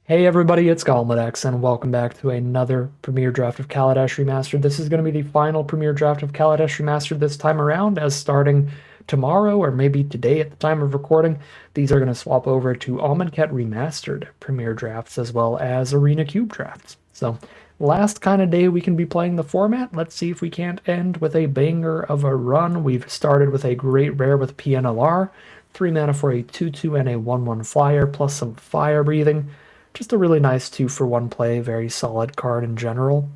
Hey everybody, it's Kaladesh, and welcome back to another premiere draft of Kaladesh Remastered. This is going to be the final premiere draft of Kaladesh Remastered this time around, as starting tomorrow or maybe today at the time of recording, these are going to swap over to Amonkhet Remastered premiere drafts as well as Arena Cube drafts. So, last kind of day we can be playing the format. Let's see if we can't end with a banger of a run. We've started with a great rare with PNLR, 3 mana for a 2/2 and a 1/1 flyer, plus some fire breathing. Just a really nice 2-for-1 play, very solid card in general.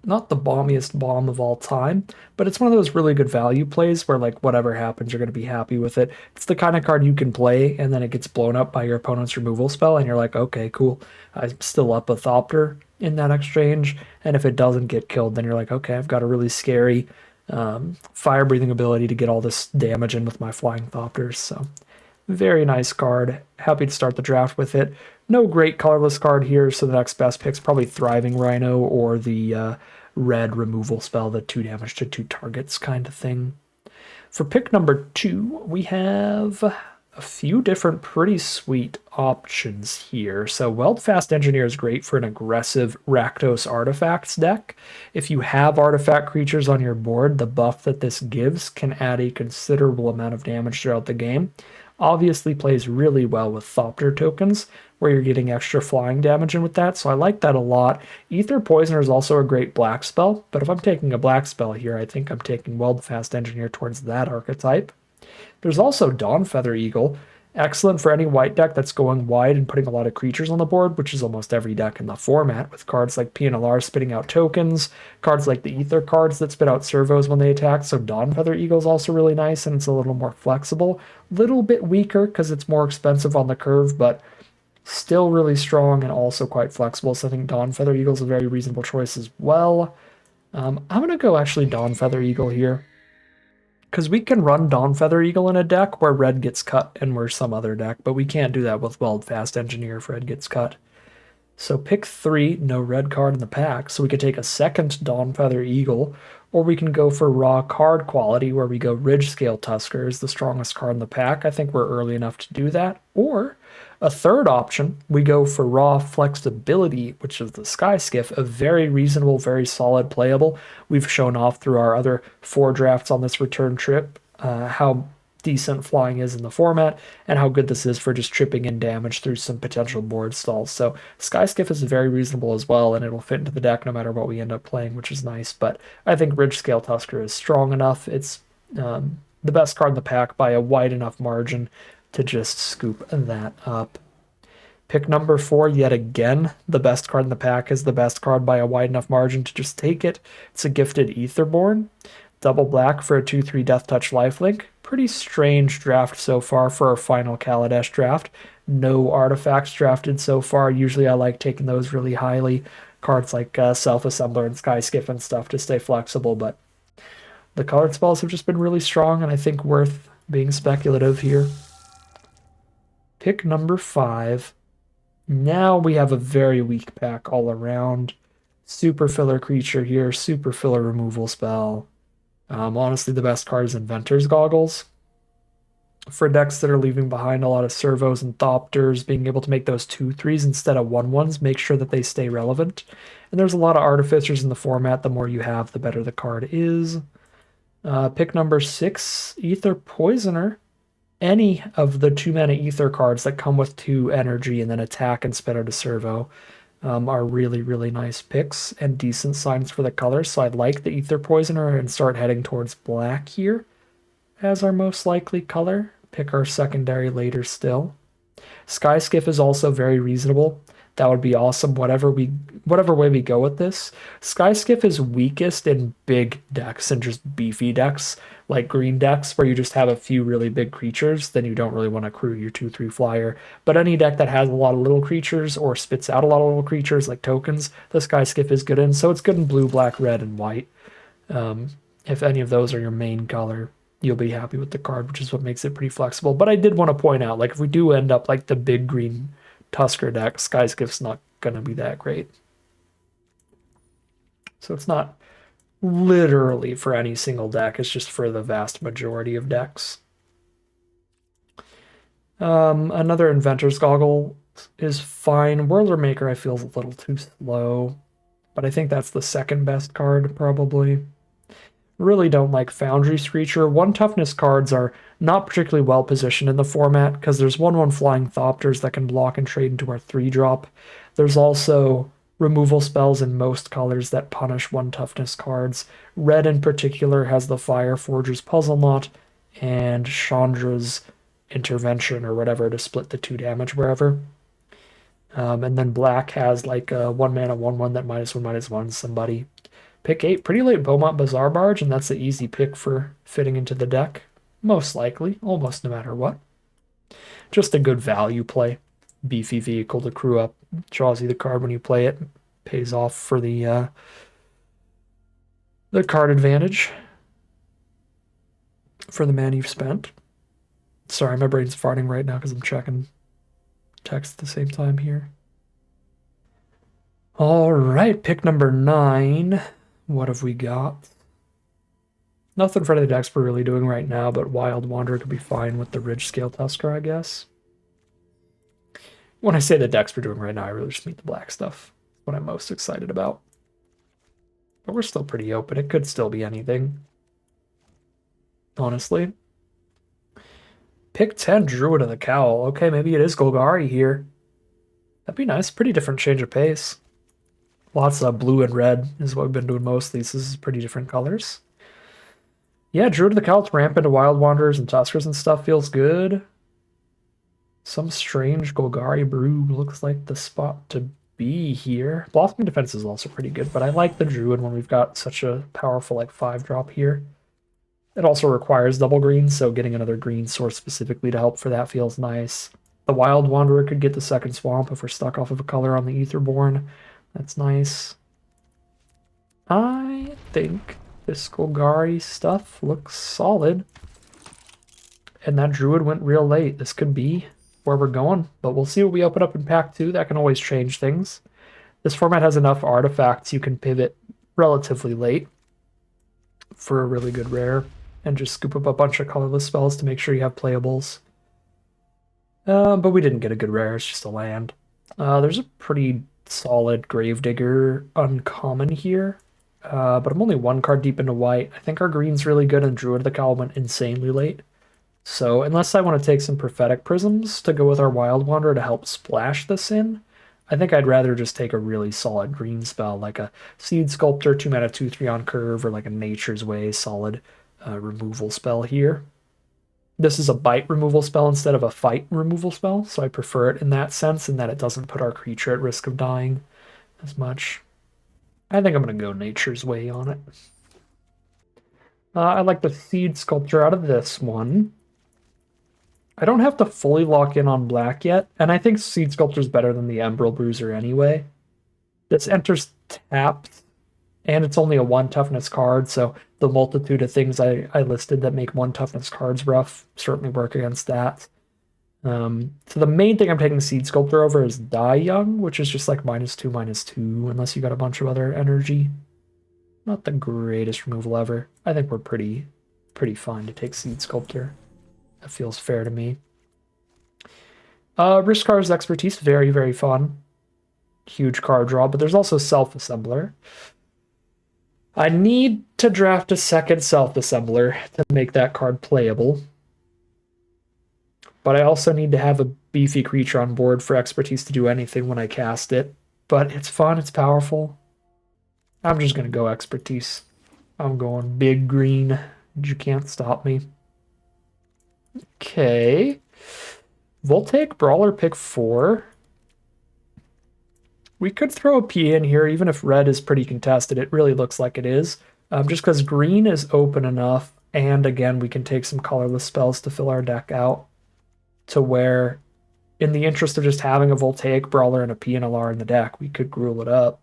Not the bombiest bomb of all time, but it's one of those really good value plays where, like, whatever happens, you're going to be happy with it. It's the kind of card you can play, and then it gets blown up by your opponent's removal spell, and you're like, okay, cool. I'm still up a Thopter in that exchange, and if it doesn't get killed, then you're like, okay, I've got a really scary fire-breathing ability to get all this damage in with my Flying Thopters, so very nice card. Happy to start the draft with it. No great colorless card here, so the next best pick's probably Thriving Rhino or the red removal spell, the 2 damage to 2 targets kind of thing. For pick number 2, we have a few different pretty sweet options here. So Weldfast Engineer is great for an aggressive Rakdos Artifacts deck. If you have artifact creatures on your board, the buff that this gives can add a considerable amount of damage throughout the game. Obviously plays really well with Thopter tokens, where you're getting extra flying damage in with that, so I like that a lot. Ether Poisoner is also a great black spell, but if I'm taking a black spell here, I think I'm taking Weldfast Engineer towards that archetype. There's also Dawnfeather Eagle, excellent for any white deck that's going wide and putting a lot of creatures on the board, which is almost every deck in the format, with cards like PNLR spitting out tokens, cards like the Ether cards that spit out servos when they attack, so Dawnfeather Eagle is also really nice, and it's a little more flexible. Little bit weaker because it's more expensive on the curve, but still really strong and also quite flexible, so I think Dawnfeather Eagle is a very reasonable choice as well. I'm going to go actually Dawnfeather Eagle here, because we can run Dawnfeather Eagle in a deck where red gets cut and we're some other deck, but we can't do that with Weldfast Engineer if red gets cut. So pick 3, no red card in the pack, so we could take a second Dawnfeather Eagle, or we can go for raw card quality where we go Ridgescale Tusker is the strongest card in the pack. I think we're early enough to do that. Or a third option, we go for raw flexibility, which is the Sky Skiff, a very reasonable, very solid playable. We've shown off through our other 4 drafts on this return trip how decent flying is in the format and how good this is for just tripping in damage through some potential board stalls. So Sky Skiff is very reasonable as well, and it'll fit into the deck no matter what we end up playing, which is nice. But I think Ridgescale Tusker is strong enough. It's the best card in the pack by a wide enough margin to just scoop that up. Pick number 4, yet again, the best card in the pack is the best card by a wide enough margin to just take it. It's a Gifted Aetherborn. Double black for a 2/3 Death Touch lifelink. Pretty strange draft so far for our final Kaladesh draft. No artifacts drafted so far. Usually I like taking those really highly. Cards like Self-Assembler and Sky Skiff and stuff to stay flexible, but the colored spells have just been really strong and I think worth being speculative here. Pick number 5. Now we have a very weak pack all around. Super filler creature here, super filler removal spell. Honestly, the best card is Inventor's Goggles. For decks that are leaving behind a lot of servos and Thopters, being able to make those 2/3s instead of 1/1s, make sure that they stay relevant. And there's a lot of Artificers in the format. The more you have, the better the card is. Pick number 6, Ether Poisoner. Any of the 2-mana Ether cards that come with 2 energy and then attack and spit out a servo are really, really nice picks and decent signs for the color. So I'd like the Ether Poisoner and start heading towards black here as our most likely color. Pick our secondary later still. Sky Skiff is also very reasonable. That would be awesome, whatever way we go with this. Sky Skiff is weakest in big decks and just beefy decks, like green decks, where you just have a few really big creatures, then you don't really want to crew your 2/3 flyer. But any deck that has a lot of little creatures or spits out a lot of little creatures like tokens, the Sky Skiff is good in. So it's good in blue, black, red, and white. If any of those are your main color, you'll be happy with the card, which is what makes it pretty flexible. But I did want to point out, like, if we do end up like the big green Tusker deck, Sky Skiff's not going to be that great. So it's not literally for any single deck, it's just for the vast majority of decks. Another Inventor's Goggle is fine. Whirler Maker I feel is a little too slow, but I think that's the second best card, probably. Really don't like Foundry Screecher. 1 toughness cards are not particularly well positioned in the format because there's 1/1 Flying Thopters that can block and trade into our 3-drop. There's also removal spells in most colors that punish 1 toughness cards. Red in particular has the Fire Forger's Puzzle Knot and Chandra's Intervention or whatever to split the 2 damage wherever. And then black has like a 1 mana 1/1 that -1/-1 somebody. Pick 8, pretty late Beaumont Bazaar Barge, and that's the easy pick for fitting into the deck. Most likely, almost no matter what. Just a good value play. Beefy vehicle to crew up. Draws you the card when you play it. Pays off for the card advantage. For the mana you've spent. Sorry, my brain's farting right now because I'm checking text at the same time here. All right, pick number 9. What have we got? Nothing for the decks we're really doing right now, but Wild Wanderer could be fine with the Ridge Scale Tusker, I guess. When I say the decks we're doing right now, I really just mean the black stuff. What I'm most excited about. But we're still pretty open. It could still be anything. Honestly. Pick 10, Druid of the Cowl. Okay, maybe it is Golgari here. That'd be nice. Pretty different change of pace. Lots of blue and red is what we've been doing mostly. So this is pretty different colors. Yeah, Druid of the Cowl to ramp into Wild Wanderers and Tuskers and stuff feels good. Some strange Golgari brew looks like the spot to be here. Blossoming Defense is also pretty good, but I like the Druid when we've got such a powerful like 5-drop here. It also requires double green, so getting another green source specifically to help for that feels nice. The Wild Wanderer could get the second Swamp if we're stuck off of a color on the Aetherborn. That's nice. I think this Golgari stuff looks solid. And that Druid went real late. This could be where we're going, but we'll see what we open up in pack 2. That can always change things. This format has enough artifacts you can pivot relatively late for a really good rare and just scoop up a bunch of colorless spells to make sure you have playables. But we didn't get a good rare. It's just a land. There's a pretty solid Gravedigger uncommon here, but I'm only 1 card deep into white. I think our green's really good, and Druid of the Cowl went insanely late. So unless I want to take some Prophetic Prisms to go with our Wild Wanderer to help splash this in, I think I'd rather just take a really solid green spell like a Seed Sculptor, 2 mana 2/3 on curve, or like a Nature's Way solid removal spell here. This is a bite removal spell instead of a fight removal spell, so I prefer it in that sense, in that it doesn't put our creature at risk of dying as much. I think I'm going to go Nature's Way on it. I like the Seed Sculpture out of this one. I don't have to fully lock in on black yet, and I think Seed Sculpture is better than the Emerald Bruiser anyway. This enters tapped, and it's only a 1 toughness card, so the multitude of things I listed that make 1 toughness cards rough certainly work against that. So the main thing I'm taking Seed Sculptor over is Die Young, which is just like -2/-2, unless you got a bunch of other energy. Not the greatest removal ever. I think we're pretty fine to take Seed Sculptor. That feels fair to me. Rishkar's Expertise, very, very fun. Huge card draw, but there's also Self-Assembler. I need to draft a second Self-Assembler to make that card playable. But I also need to have a beefy creature on board for Expertise to do anything when I cast it. But it's fun, it's powerful. I'm just going to go Expertise. I'm going big green. You can't stop me. Okay. Voltaic Brawler pick 4. We could throw a P in here, even if red is pretty contested. It really looks like it is. Just because green is open enough, and again, we can take some colorless spells to fill our deck out to where, in the interest of just having a Voltaic Brawler and a PNLR in the deck, we could gruel it up.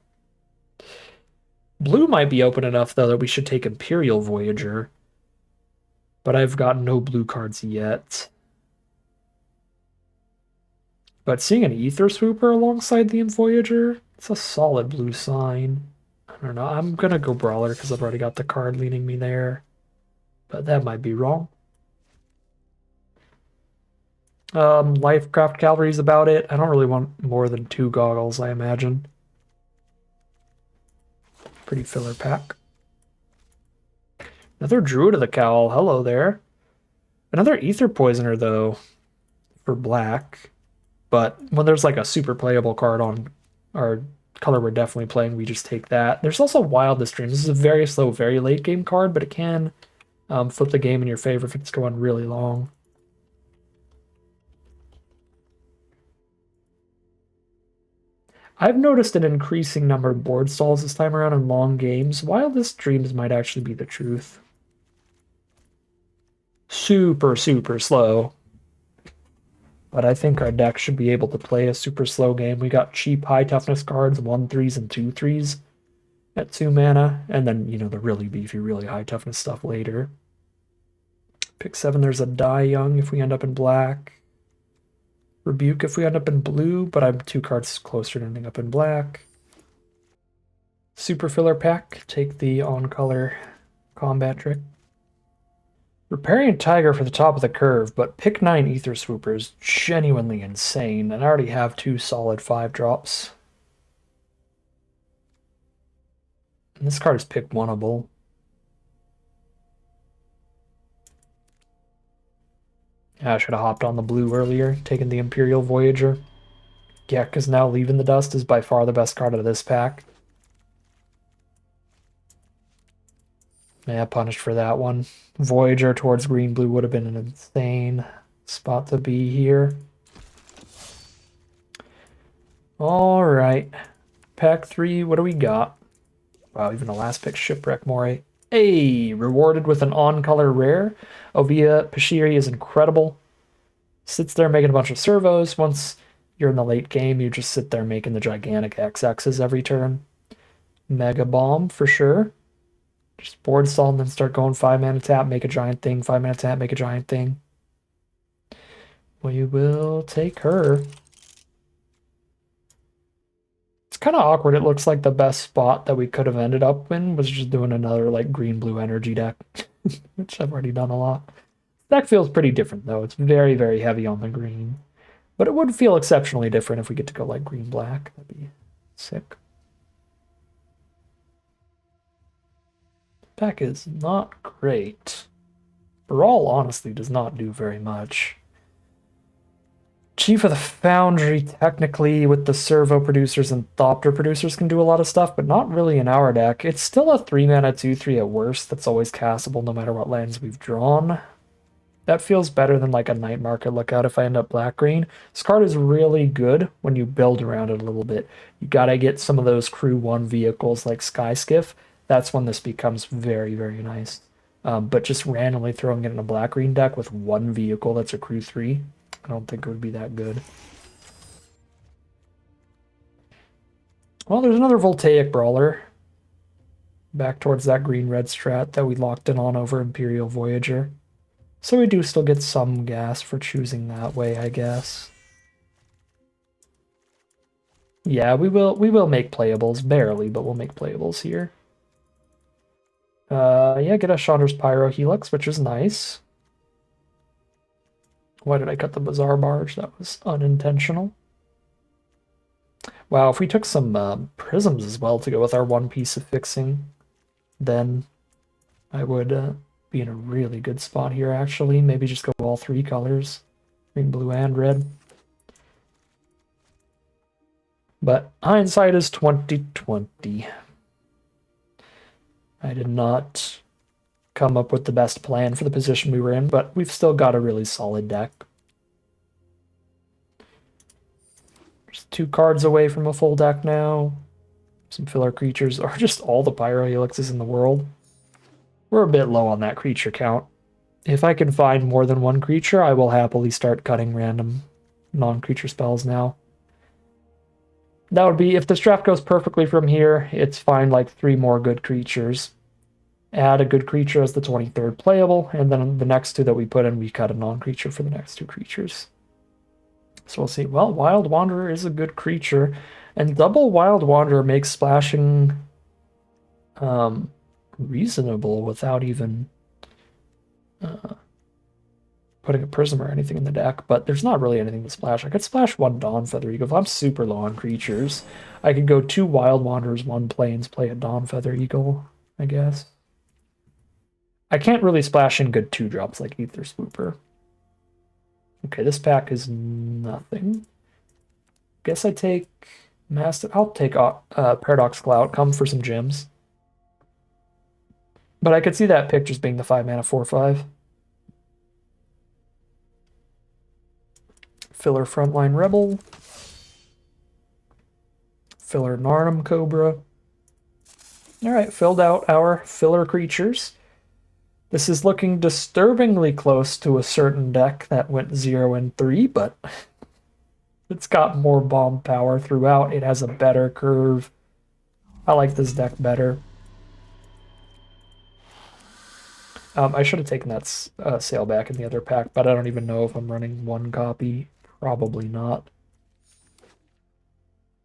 Blue might be open enough, though, that we should take Imperial Voyager. But I've got no blue cards yet. But seeing an Ether Swooper alongside the Voyager, it's a solid blue sign. I don't know. I'm going to go Brawler because I've already got the card leaning me there. But that might be wrong. Lifecraft Cavalry's about it. I don't really want more than 2 goggles, I imagine. Pretty filler pack. Another Druid of the Cowl. Hello there. Another Ether Poisoner, though, for black. But when there's like a super playable card on our color we're definitely playing, we just take that. There's also Wildest Dreams. This is a very slow, very late game card, but it can flip the game in your favor if it's going really long. I've noticed an increasing number of board stalls this time around in long games. Wildest Dreams might actually be the truth. Super, super slow. But I think our deck should be able to play a super slow game. We got cheap high toughness cards, 1/3s and 2/3s at 2 mana. And then, you know, the really beefy, really high toughness stuff later. Pick 7, there's a Die Young if we end up in black. Rebuke if we end up in blue, but I'm 2 cards closer to ending up in black. Super filler pack, take the on-color combat trick. Riparian Tiger for the top of the curve, but pick 9 Ether Swooper is genuinely insane, and I already have 2 solid 5-drops. And this card is pick oneable. Yeah, I should have hopped on the blue earlier, taken the Imperial Voyager. Gek is now leaving the dust, is by far the best card out of this pack. Yeah, punished for that one. Voyager towards green-blue would have been an insane spot to be here. Alright. Pack 3, what do we got? Wow, even the last pick, Shipwreck Moray. Hey, rewarded with an on-color rare. Ovia Pashiri is incredible. Sits there making a bunch of servos. Once you're in the late game, you just sit there making the gigantic XXs every turn. Mega Bomb for sure. Just board stall and then start going 5-mana tap, make a giant thing, 5-mana tap, make a giant thing. We will take her. It's kind of awkward. It looks like the best spot that we could have ended up in was just doing another like green-blue energy deck, which I've already done a lot. Deck feels pretty different though. It's very, very heavy on the green. But it would feel exceptionally different if we get to go like green-black. That'd be sick. Pack is not great. Brawl honestly does not do very much. Chief of the Foundry, technically, with the servo producers and Thopter producers can do a lot of stuff, but not really in our deck. It's still a 3-mana 2/3 at worst that's always castable no matter what lands we've drawn. That feels better than like a Night Market Lookout if I end up black-green. This card is really good when you build around it a little bit. You gotta get some of those Crew 1 vehicles like Sky Skiff. That's when this becomes very, very nice. But just randomly throwing it in a black-green deck with 1 vehicle that's a Crew 3, I don't think it would be that good. Well, there's another Voltaic Brawler. Back towards that green-red strat that we locked in on over Imperial Voyager. So we do still get some gas for choosing that way, I guess. Yeah, we will make playables, barely, but we'll make playables here. Yeah, get a Chandra's Pyro Helix, which is nice. Why did I cut the Bazaar Barge? That was unintentional. Wow, if we took some prisms as well to go with our 1 piece of fixing, then I would be in a really good spot here, actually. Maybe just go all 3 colors, green, blue, and red. But hindsight is 20/20. I did not come up with the best plan for the position we were in, but we've still got a really solid deck. Just 2 cards away from a full deck now. Some filler creatures, or just all the Pyro Helixes in the world. We're a bit low on that creature count. If I can find more than 1 creature, I will happily start cutting random non-creature spells now. That would be, if this draft goes perfectly from here, it's find like 3 more good creatures. Add a good creature as the 23rd playable, and then the next 2 that we put in, we cut a non-creature for the next 2 creatures. So we'll see. Well, Wild Wanderer is a good creature, and double Wild Wanderer makes splashing reasonable without even putting a Prism or anything in the deck, but there's not really anything to splash. I could splash one Dawn Feather Eagle. If I'm super low on creatures, I could go 2 Wild Wanderers, 1 Plains, play a Dawn Feather Eagle, I guess. I can't really splash in good 2-drops like Ether Swooper. Okay, this pack is nothing. Guess I take Master. I'll take Paradoxical Outcome for some gems. But I could see that pick just being the 5-mana 4/5. Filler Frontline Rebel. Filler Narnum Cobra. Alright, filled out our filler creatures. This is looking disturbingly close to a certain deck that went 0-3, but it's got more bomb power throughout. It has a better curve. I like this deck better. I should have taken that sale back in the other pack, but I don't even know if I'm running 1 copy. Probably not.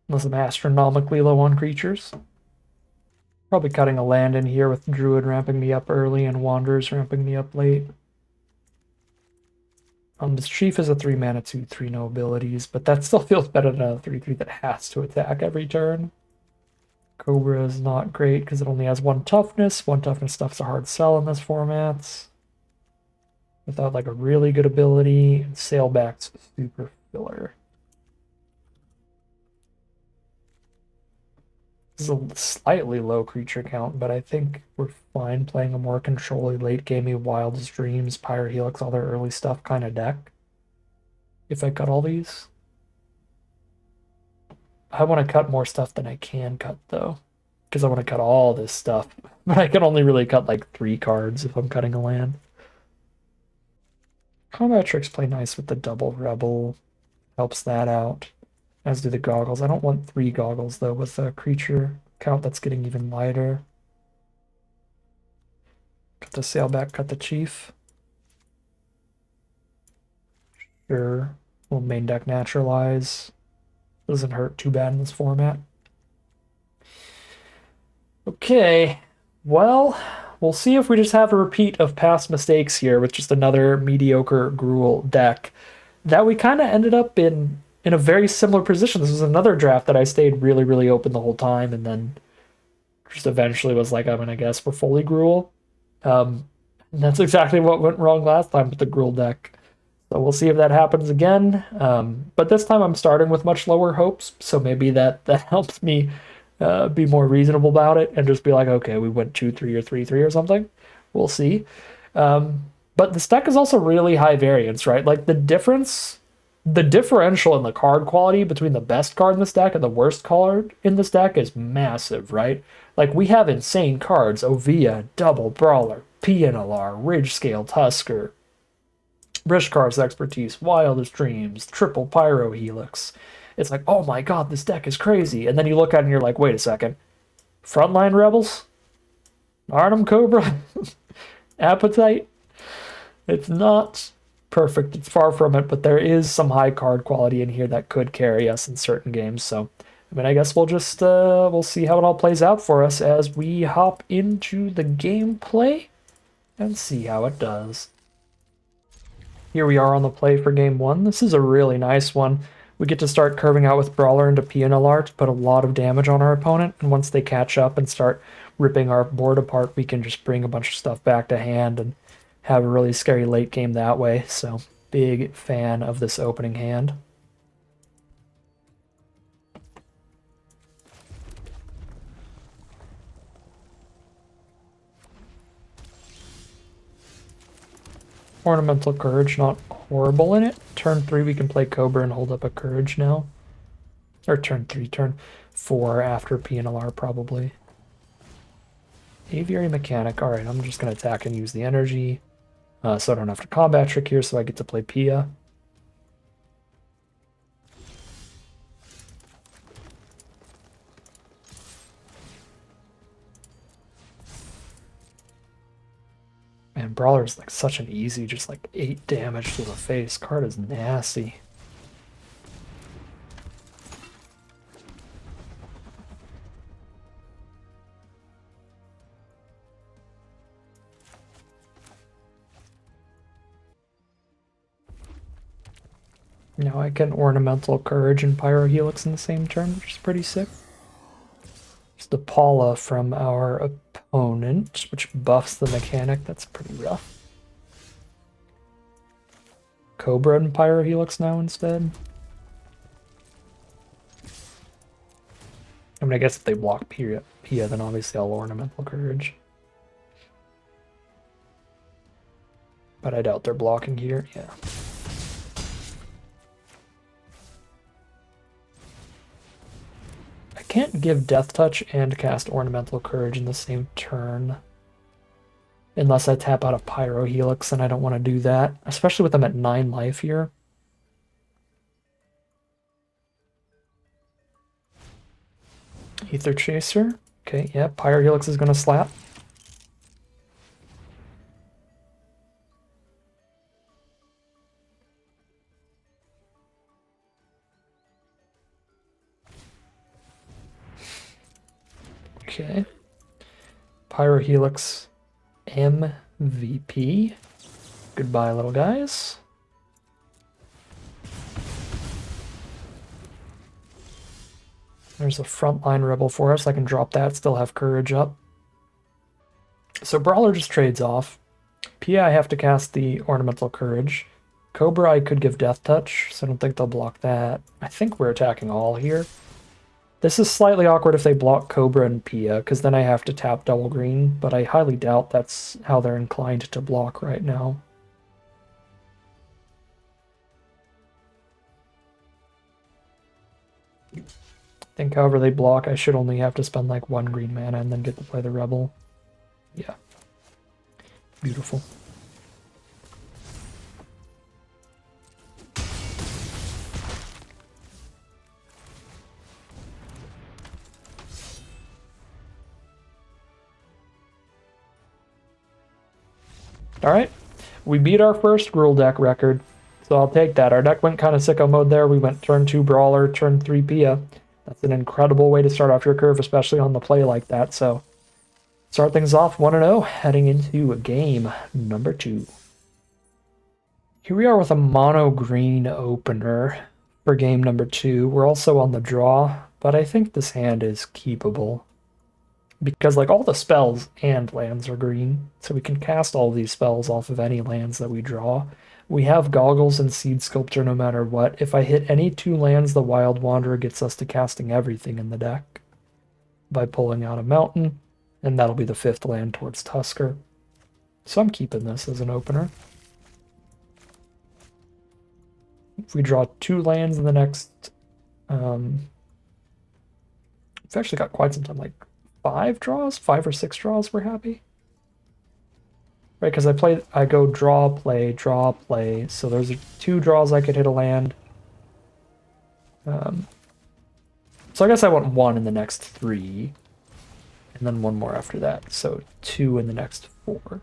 Unless I'm astronomically low on creatures. Probably cutting a land in here with Druid ramping me up early and Wanderers ramping me up late. This Chief is a 3-mana 2/3, no abilities, but that still feels better than a 3/3 that has to attack every turn. Cobra is not great because it only has 1 toughness. 1 toughness stuff's a hard sell in this format. Without like a really good ability, Sailback's super filler. This is a slightly low creature count, but I think we're fine playing a more controlly late gamey Wildest Dreams, Pyrohelix, all their early stuff kind of deck. If I cut all these. I want to cut more stuff than I can cut, though. Because I want to cut all this stuff. But I can only really cut like 3 cards if I'm cutting a land. Combat Tricks play nice with the double Rebel. Helps that out. As do the Goggles. I don't want 3 Goggles, though, with a creature count that's getting even lighter. Cut the Sailback, cut the Chief. Sure. We'll main deck Naturalize. Doesn't hurt too bad in this format. Okay, well, we'll see if we just have a repeat of past mistakes here with just another mediocre Gruul deck that we kind of ended up in a very similar position. This was another draft that I stayed really, really open the whole time and then just eventually was like, I'm going to guess we're fully Gruul. And that's exactly what went wrong last time with the Gruul deck. So we'll see if that happens again. But this time I'm starting with much lower hopes, so maybe that helps me be more reasonable about it and just be like, okay, we went 2-3 or 3-3 or something. We'll see. But this deck is also really high variance, right? Like the differential in the card quality between the best card in this deck and the worst card in this deck is massive, right? Like we have insane cards: Ovia, Double Brawler, PNLR, Ridge Scale Tusker, Brishkar's Expertise, Wildest Dreams, Triple Pyro Helix. It's like, oh my god, this deck is crazy. And then you look at it and you're like, wait a second. Frontline Rebels? Arnhem Cobra? Appetite? It's not perfect. It's far from it, but there is some high card quality in here that could carry us in certain games. So, I mean, I guess we'll just, we'll see how it all plays out for us as we hop into the gameplay and see how it does. Here we are on the play for game 1. This is a really nice one. We get to start curving out with Brawler into PNLR to put a lot of damage on our opponent, and once they catch up and start ripping our board apart, we can just bring a bunch of stuff back to hand and have a really scary late game that way. So, big fan of this opening hand. Ornamental Courage, not horrible in it. Turn 3, we can play Cobra and hold up a Courage now. Or turn 3, turn 4 after PNLR, probably. Aviary Mechanic. Alright, I'm just going to attack and use the energy. So I don't have to Combat Trick here, so I get to play Pia. Man, Brawler is like such an easy, just like 8 damage to the face. Card is nasty. Now I can Ornamental Courage and Pyrohelix in the same turn, which is pretty sick. There's the Paula from our opponent, which buffs the mechanic. That's pretty rough. Cobra and Pyrohelix now instead. I mean, I guess if they block Pia, then obviously I'll Ornamental Courage. But I doubt they're blocking here, yeah. I can't give Death Touch and cast Ornamental Courage in the same turn. Unless I tap out a Pyrohelix, and I don't want to do that. Especially with them at 9 life here. Ether Chaser. Okay, yeah, Pyrohelix is going to slap. Okay. Pyrohelix MVP. Goodbye, little guys. There's a frontline rebel for us. I can drop that, still have courage up. So Brawler just trades off. Pia, I have to cast the Ornamental Courage. Cobra, I could give Death Touch, so I don't think they'll block that. I think we're attacking all here. This is slightly awkward if they block Cobra and Pia, because then I have to tap double green, but I highly doubt that's how they're inclined to block right now. I think however they block, I should only have to spend like 1 green mana and then get to play the Rebel. Yeah. Beautiful. Alright, we beat our first rule deck record, so I'll take that. Our deck went kind of sicko mode there. We went turn 2 Brawler, turn 3 Pia. That's an incredible way to start off your curve, especially on the play like that. So start things off 1-0, heading into game number 2. Here we are with a mono green opener for game number 2. We're also on the draw, but I think this hand is keepable. Because like all the spells and lands are green, so we can cast all these spells off of any lands that we draw. We have Goggles and Seed Sculptor no matter what. If I hit any 2 lands, the Wild Wanderer gets us to casting everything in the deck by pulling out a mountain, and that'll be the 5th land towards Tusker. So I'm keeping this as an opener. If we draw 2 lands in the next... we've actually got quite some time, like 5 draws? 5 or 6 draws, we're happy. Right, because I go draw, play, so those are 2 draws I could hit a land. So I guess I want 1 in the next 3, and then 1 more after that, so 2 in the next 4.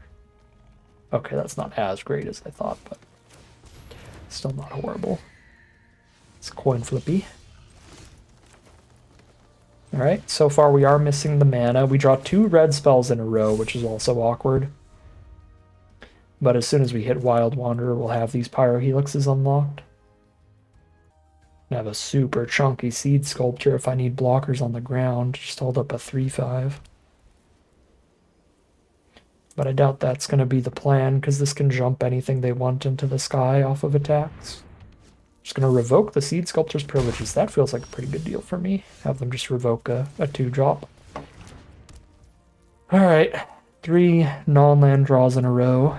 Okay, that's not as great as I thought, but still not horrible. It's coin flippy. Alright, so far we are missing the mana. We draw 2 red spells in a row, which is also awkward. But as soon as we hit Wild Wanderer, we'll have these Pyrohelixes unlocked. I have a super chunky Seed Sculptor if I need blockers on the ground. Just hold up a 3/5. But I doubt that's going to be the plan, because this can jump anything they want into the sky off of attacks. Just going to revoke the Seed Sculptor's privileges. That feels like a pretty good deal for me. Have them just revoke a 2-drop. Alright, 3 non-land draws in a row.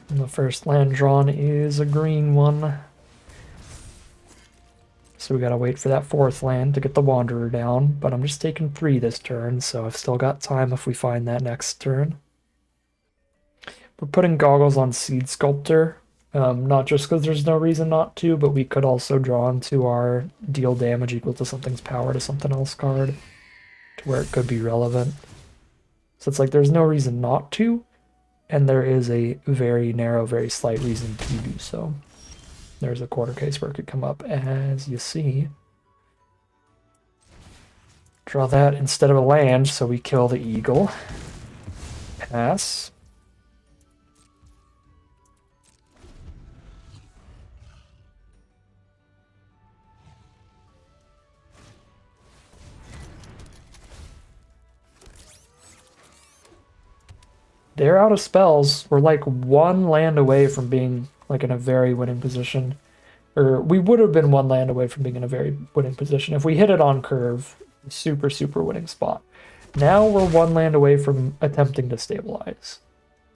And the first land drawn is a green one. So we gotta wait for that 4th land to get the Wanderer down, but I'm just taking 3 this turn, so I've still got time if we find that next turn. We're putting Goggles on Seed Sculptor, not just because there's no reason not to, but we could also draw into our deal damage equal to something's power to something else card, to where it could be relevant. So it's like there's no reason not to, and there is a very narrow, very slight reason to do so. There's a quarter case where it could come up, as you see. Draw that instead of a land, so we kill the eagle. Pass. They're out of spells. We're like one land away from being like in a very winning position. Or we would have been one land away from being in a very winning position. If we hit it on curve, super, super winning spot. Now we're one land away from attempting to stabilize.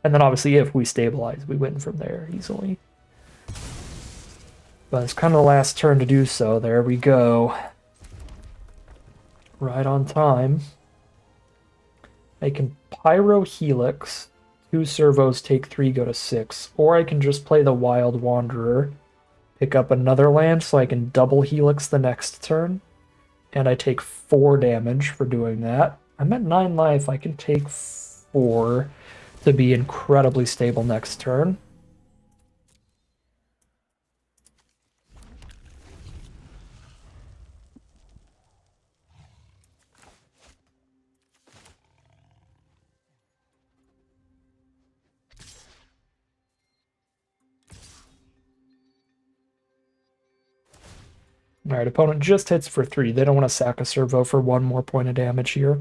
And then obviously if we stabilize, we win from there easily. But it's kind of the last turn to do so. There we go. Right on time. I can Pyro Helix. 2 servos, take 3, go to 6. Or I can just play the Wild Wanderer, pick up another land so I can double Helix the next turn. And I take 4 damage for doing that. I'm at 9 life. I can take 4 to be incredibly stable next turn. Alright, opponent just hits for 3. They don't want to sack a servo for 1 more point of damage here.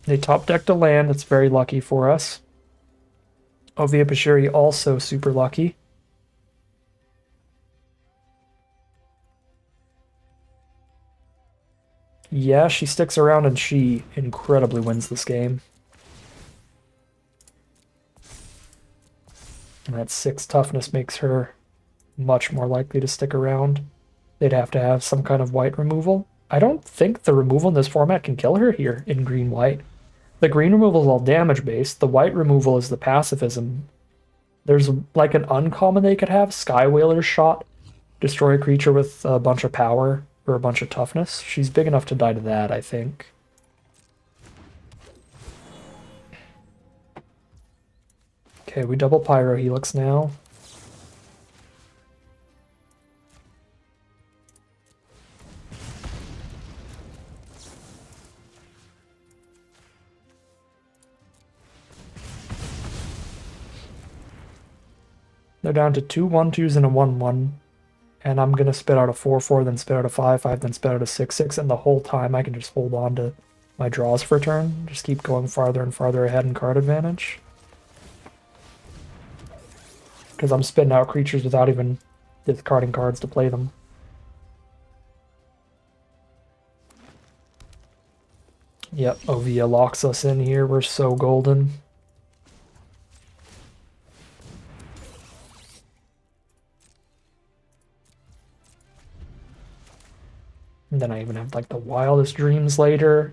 They top decked a land. That's very lucky for us. Ovia Pashiri also super lucky. Yeah, she sticks around and she incredibly wins this game. And that 6 toughness makes her much more likely to stick around. They'd have to have some kind of white removal. I don't think the removal in this format can kill her here in green-white. The green removal is all damage-based. The white removal is the pacifism. There's like an uncommon they could have, Sky Whaler's Shot. Destroy a creature with a bunch of power or a bunch of toughness. She's big enough to die to that, I think. Okay, we double Pyro Helix now. They're down to 2 1/2s and a 1/1. And I'm going to spit out a 4/4, then spit out a 5/5, then spit out a 6/6. And the whole time I can just hold on to my draws for a turn. Just keep going farther and farther ahead in card advantage. Because I'm spitting out creatures without even discarding cards to play them. Yep, Ovia locks us in here. We're so golden. And then I even have like the wildest dreams later.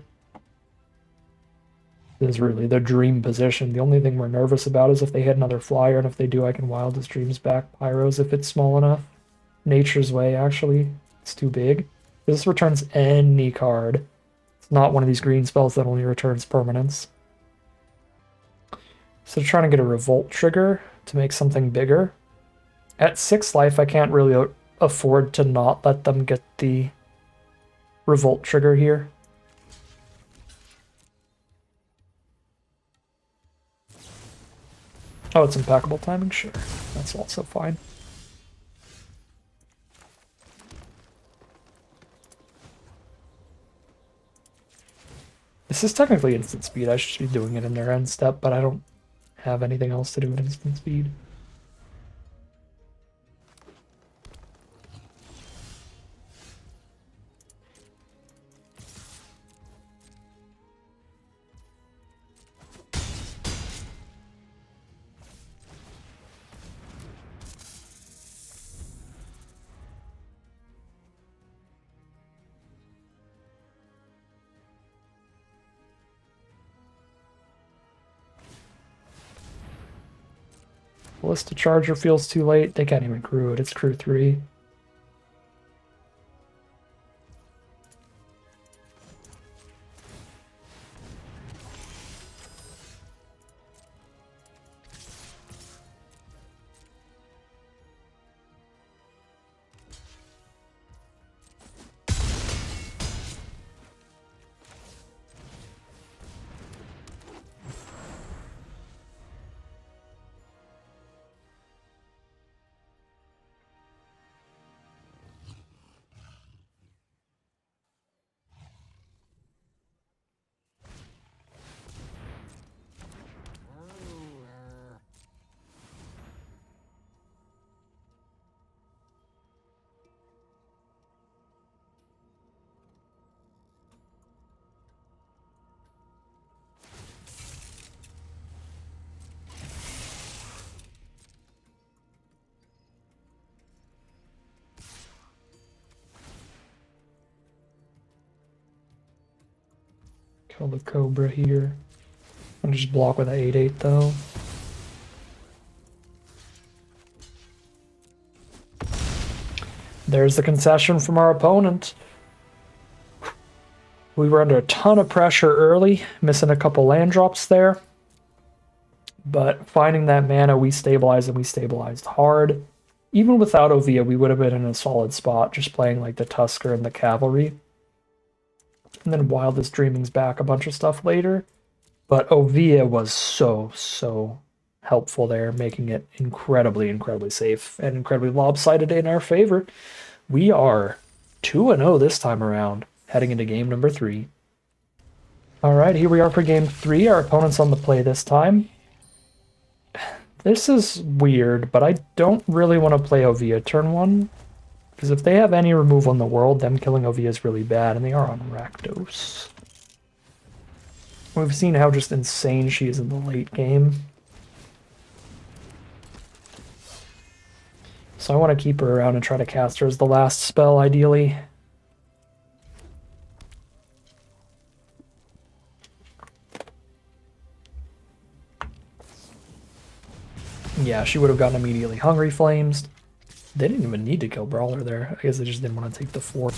This is really the dream position. The only thing we're nervous about is if they hit another flyer, and if they do, I can wildest dreams back Pyros if it's small enough. Nature's Way, actually. It's too big. This returns any card. It's not one of these green spells that only returns permanents. So trying to get a revolt trigger to make something bigger. At 6 life, I can't really afford to not let them get the revolt trigger here. Oh, it's impeccable timing? Sure. That's also fine. This is technically instant speed. I should be doing it in their end step, but I don't have anything else to do at instant speed. Ballista Charger feels too late. They can't even crew it. It's crew 3. Kill the Cobra here. I'm just block with an 8/8 though. There's the concession from our opponent. We were under a ton of pressure early, missing a couple land drops there. But finding that mana, we stabilized, and we stabilized hard. Even without Ovia, we would have been in a solid spot, just playing like the Tusker and the Cavalry. And then Wildest Dreaming's back a bunch of stuff later. But Ovia was so helpful there, making it incredibly safe and incredibly lopsided in our favor. We are 2-0 this time around, heading into game number 3. All right, here we are for game 3. Our opponent's on the play this time. This is weird, but I don't really want to play Ovia turn 1, because if they have any removal in the world, them killing Ovia is really bad, and they are on Rakdos. We've seen how just insane she is in the late game. So I want to keep her around and try to cast her as the last spell, ideally. Yeah, she would have gotten immediately Hungry Flames. They didn't even need to kill Brawler there. I guess they just didn't want to take the 4.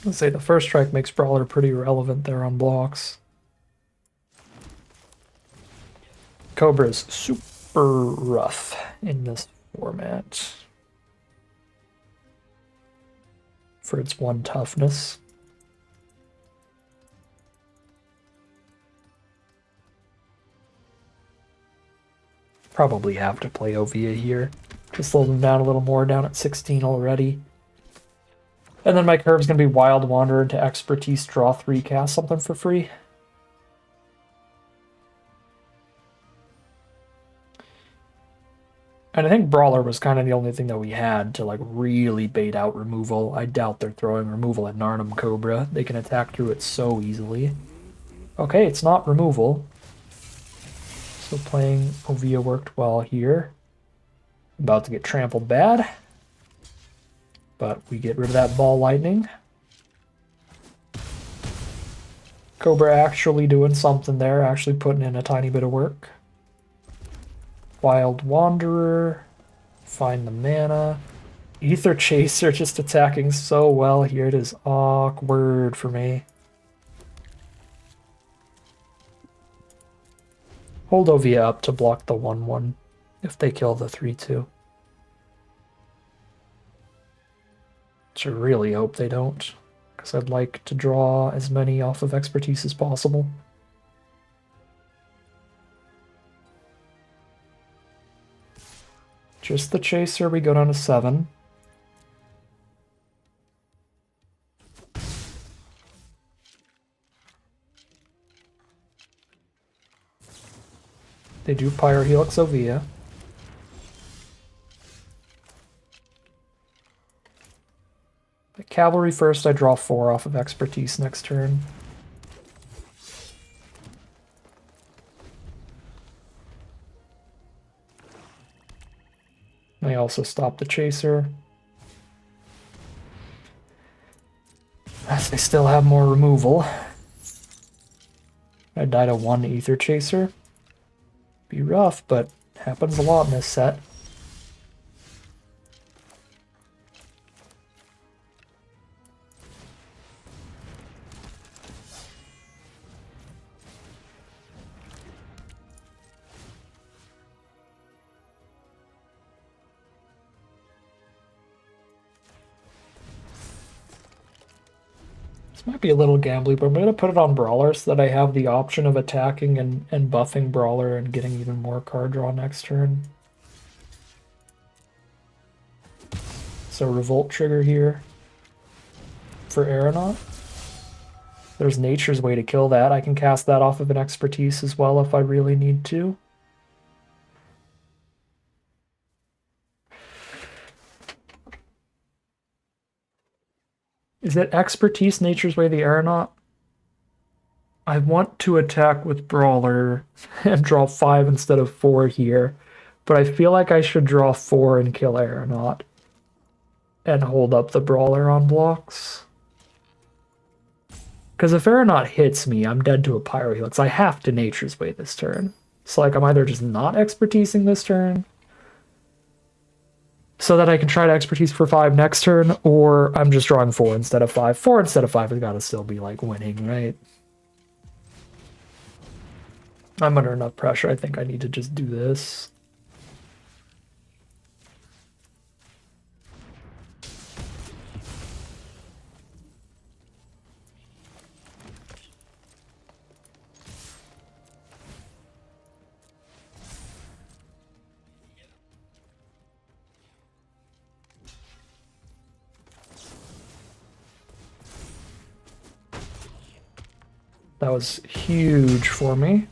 Let's say the first strike makes Brawler pretty relevant there on blocks. Cobra is super rough in this format for its 1 toughness. Probably have to play Ovia here to slow them down a little more, down at 16 already. And then my curve's going to be Wild Wanderer into Expertise, draw 3, cast something for free. And I think Brawler was kind of the only thing that we had to like really bait out removal. I doubt they're throwing removal at Narnum Cobra. They can attack through it so easily. Okay, it's not removal. So playing Ovia worked well here. About to get trampled bad. But we get rid of that Ball Lightning. Cobra actually doing something there, actually putting in a tiny bit of work. Wild Wanderer, find the mana. Ether Chaser just attacking so well here. It is awkward for me. Hold Ovia up to block the 1/1 if they kill the 3/2. Which I really hope they don't, because I'd like to draw as many off of Expertise as possible. Just the Chaser, we go down to 7. They do Pyrohelix Ovia. The Cavalry first, I draw 4 off of Expertise next turn. I also stop the Chaser. As they still have more removal. I died a 1 Ether Chaser. Be rough, but happens a lot in this set. Might be a little gambly, but I'm going to put it on Brawler so that I have the option of attacking and buffing Brawler and getting even more card draw next turn. So Revolt trigger here for Aeronaut. There's Nature's Way to kill that. I can cast that off of an Expertise as well if I really need to. Is it Expertise, Nature's Way, the Aeronaut? I want to attack with Brawler and draw 5 instead of 4 here, but I feel like I should draw 4 and kill Aeronaut and hold up the Brawler on blocks. Because if Aeronaut hits me, I'm dead to a Pyrohelix. I have to Nature's Way this turn. So like I'm either just not expertising this turn so that I can try to expertise for 5 next turn, or I'm just drawing 4 instead of 5. 4 instead of 5 has got to still be like winning, right? I'm under enough pressure. I think I need to just do this. That was huge for me.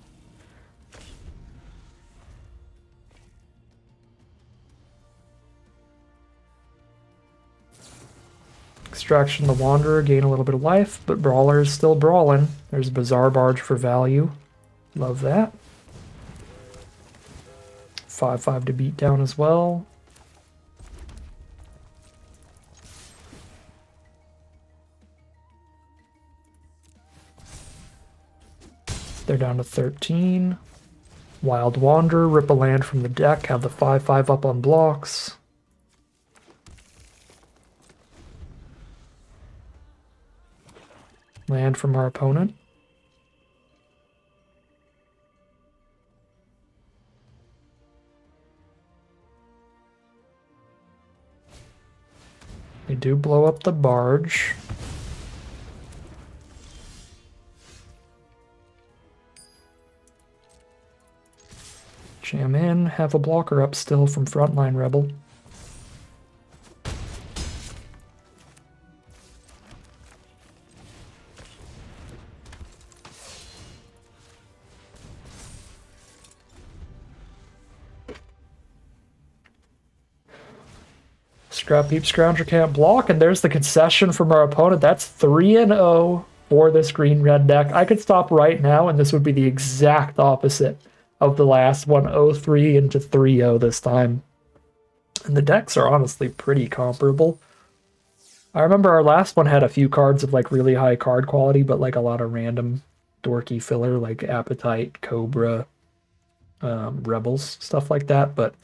Extraction the Wanderer, gain a little bit of life, but Brawler is still brawling. There's Bazaar Barge for value. Love that. 5/5 to beat down as well. They're down to 13. Wild Wanderer, rip a land from the deck, have the 5/5 up on blocks. Land from our opponent. They do blow up the barge. Jam in, have a blocker up still from Frontline Rebel. Scrap Heap Scrounger can't block, and there's the concession from our opponent. That's 3-0 for this green-red deck. I could stop right now, and this would be the exact opposite of the last one, 0-3 into 3-0 this time. And the decks are honestly pretty comparable. I remember our last one had a few cards of like really high card quality, but like a lot of random dorky filler like Appetite, Cobra, Rebels, stuff like that. But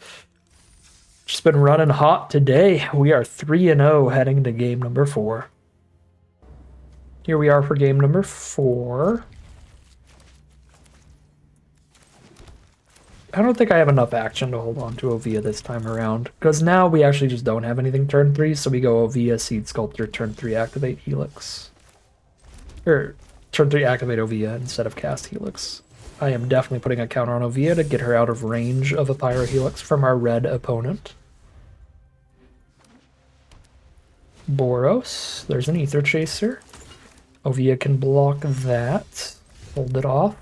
just been running hot today. We are 3-0 heading into game number 4. Here we are for game number 4. I don't think I have enough action to hold on to Ovia this time around, because now we actually just don't have anything turn 3, so we go Ovia, Seed Sculptor, turn 3, activate Helix. Or turn 3, activate Ovia instead of cast Helix. I am definitely putting a counter on Ovia to get her out of range of a Pyro Helix from our red opponent. Boros, there's an Ether Chaser. Ovia can block that, hold it off.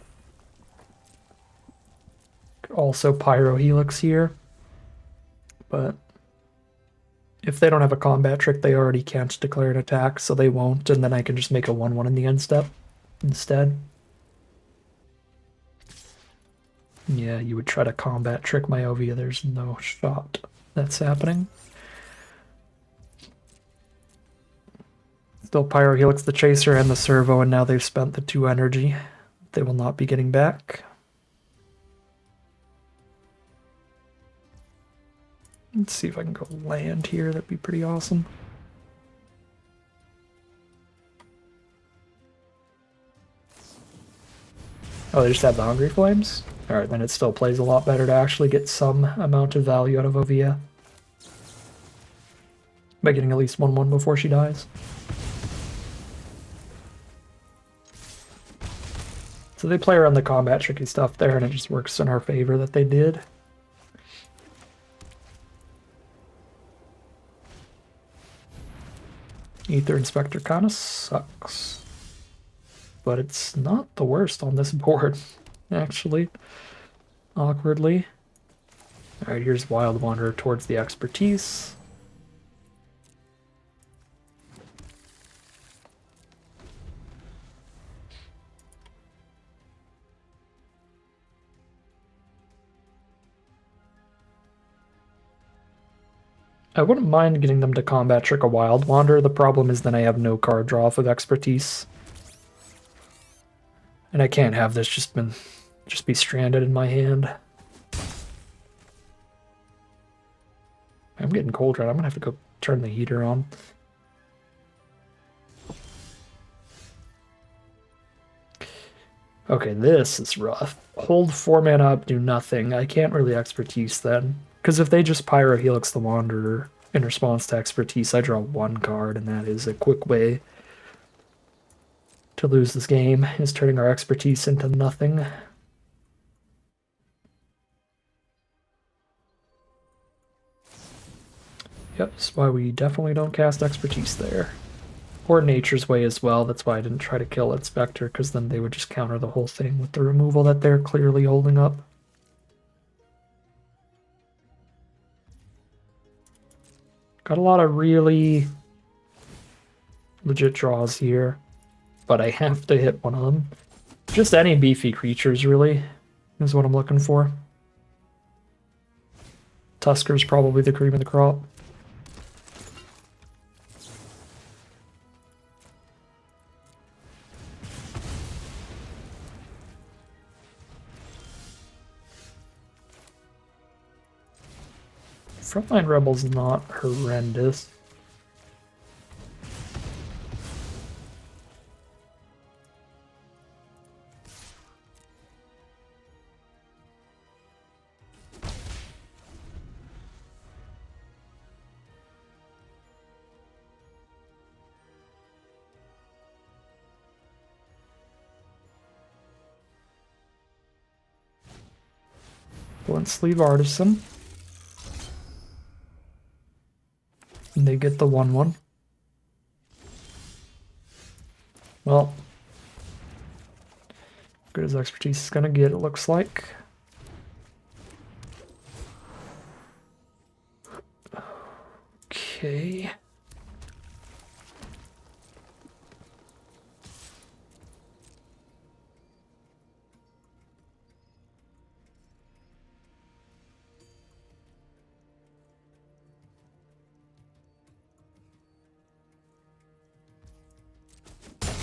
Also Pyro Helix here, but if they don't have a combat trick, they already can't declare an attack, so they won't, and then I can just make a 1/1 in the end step instead. Yeah, you would try to combat trick my Ovia. There's no shot that's happening. Still Pyro Helix the Chaser and the Servo, and now they've spent the 2 energy. They will not be getting back. Let's see if I can go land here. That'd be pretty awesome. Oh, they just have the Hungry Flames? Alright, then it still plays a lot better to actually get some amount of value out of Ovia. By getting at least 1/1 before she dies. So they play around the combat tricky stuff there, and it just works in our favor that they did. Ether Inspector kind of sucks. But it's not the worst on this board, actually. Awkwardly. Alright, here's Wild Wanderer towards the expertise. I wouldn't mind getting them to combat trick a Wild Wanderer. The problem is then I have no card draw off of expertise. And I can't have this just be stranded in my hand. I'm getting cold right. I'm gonna have to go turn the heater on. Okay, this is rough. Hold 4 mana up, do nothing. I can't really expertise then. Because if they just Pyro Helix the Wanderer in response to expertise, I draw 1 card, and that is a quick way to lose this game, is turning our expertise into nothing. Yep, that's why we definitely don't cast expertise there. Or Nature's Way as well. That's why I didn't try to kill its Spectre, because then they would just counter the whole thing with the removal that they're clearly holding up. Got a lot of really legit draws here, but I have to hit one of them. Just any beefy creatures, really, is what I'm looking for. Tusker's probably the cream of the crop. Frontline Rebel's not horrendous. Blunt Sleeve Artisan. And they get the 1/1. Well, good as expertise is gonna get, it looks like. Okay.